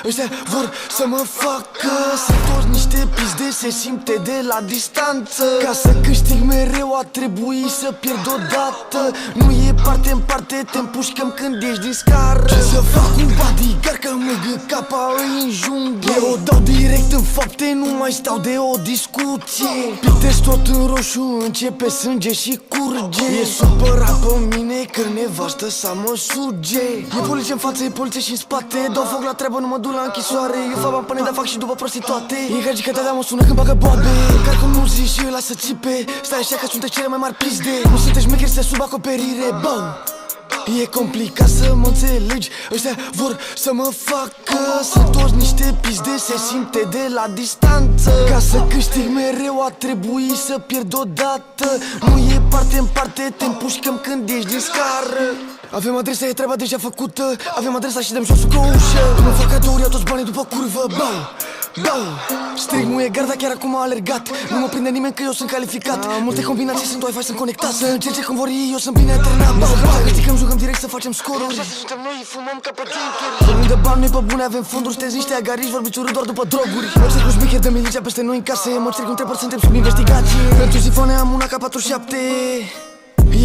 Ăștia vor să mă facă. Sunt toți niște pizde, se simte de la distanță. Ca să câștig mereu a trebui să pierd odată. Nu e parte în parte, te împușcăm când ești din scară. Ce să fac cu bodyguard că măgă capa în jungle? O dau direct în fapte, nu mai stau de o discuție. Pictez tot în roșu, începe sânge și curge. E supărat pe mine că nevastă sa mă suge. E poliție în față, e poliție și în spate. Dau foc la treabă, nu mă duc la închisoare. Eu fac bani până de fac și după prostituate. E gagica ta, mă sună când bagă boabe. Car cu mulți și îi lasă țipe. Stai așa că sunteți cele mai mari pizde. Nu sunteți șmecheri, se sub acoperire. Bau! E complicat să mă înțelegi. Ăștia vor să mă facă. Sunt toți niște pizde, se simte de la distanță. Ca să câștig mereu a trebui să pierd odată. Nu e parte în parte, te împușcăm când ești din scară. Avem adresa, e treaba deja făcută. Avem adresa și dăm josul cu o ușă. Când mă fac cadouri, iau toți banii după curvă. Bau! Bau! Strig, muie garda, chiar acum a alergat. Nu mă prinde nimeni că eu sunt calificat. Multe combinații sunt Wi-Fi, sunt conectat. Să încerce cum vor ei, eu sunt bine antrenat. Bau, bau, câștigăm, jucăm direct să facem scoruri. Așa suntem noi, fumăm ca pe drinkeri. Vorbim de bani, noi pe bune avem fonduri. Sunteți niște agarici, vorbiți urât doar după droguri. Mă cer cu șmecher de miliția peste noi în case. Mă cer cu întrebări, suntem sub investigație. Pentru sifone am una K47.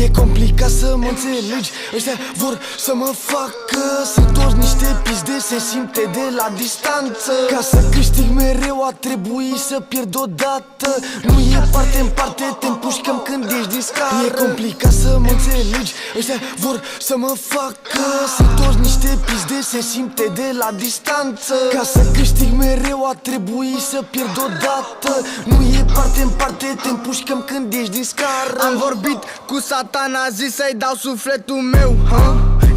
E complicat să mă înțelegi. Ăștia vor să mă facă. Sunt toți niște pizde, se simte de la distanță. Ca să câștig mereu a trebui să pierd odată. Nu e parte în parte, te împușcăm când ești din scară. E complicat să mă înțelegi. Ăștia vor să mă facă. Sunt toți niște pizde, se simte de la distanță. Ca să câștig mereu a trebui să pierd odată. Nu e parte în parte, te împușcăm când ești din scară. Am vorbit cu Satan, a zis să-i dau sufletul meu,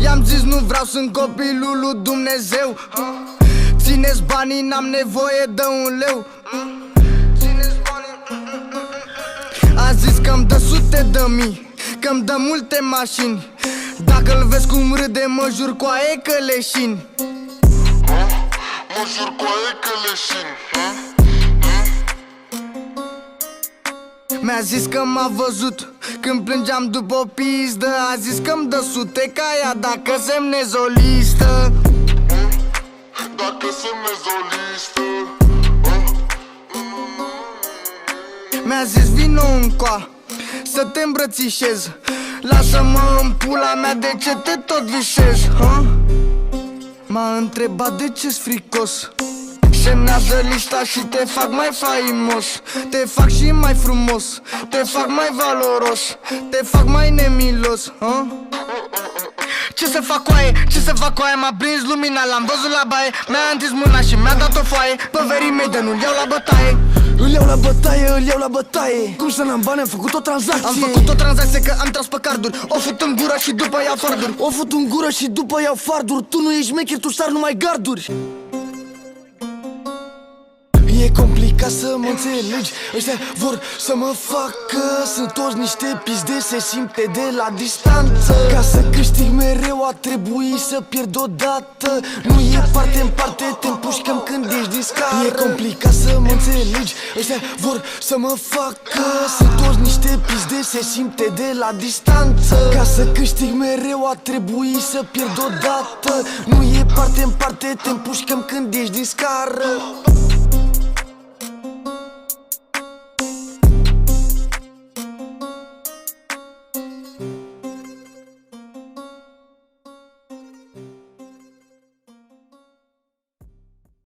I-am zis nu vreau, sunt copilul lui Dumnezeu, Țineți banii, n-am nevoie de un leu, A zis că-mi dă sute de mii, că-mi dă multe mașini. Dacă-l vezi cum râde, mă jur cu aie că leșin. Mă jur cu aie că leșin. Mi-a zis că m-a văzut când plângeam după o pizdă. A zis că-mi dă sute ca ea dacă semnez o listă. Dacă semnez o listă. Mi-a zis vino încoa să te îmbrățișez. Lasă-mă în pula mea, de ce te tot visezi, M-a întrebat de ce-s fricos. Semnează lista și te fac mai faimos. Te fac și mai frumos. Te fac mai valoros. Te fac mai nemilos, Ce să fac cu aie? Ce să fac cu aie? M-a prins lumina, l-am văzut la baie. Mi-a întins mâna și mi-a dat o foaie. Pe verii mei de nu-l iau la bătaie. Îl iau la bătaie, îl iau la bătaie. Cum să n-am bani, am făcut o tranzacție. Am făcut o tranzacție că am tras pe carduri. O fut în gură și după iau farduri. O fut în gură și după iau farduri. Tu nu ești șmecher, tu sar numai garduri. E complicat să mă înțelegi. Ăștia vor să mă facă. Sunt toți niște pizde, se simte de la distanță. Ca să câștig mereu a trebui să pierd odată. Nu e parte în parte, te împușcăm când ești din scară. E complicat să mă înțelegi. Ăștia vor să mă facă. Sunt toți niște pizde, se simte de la distanță. Ca să câștig mereu a trebui să pierd odată. Nu e parte în parte, te împușcăm când ești din scară.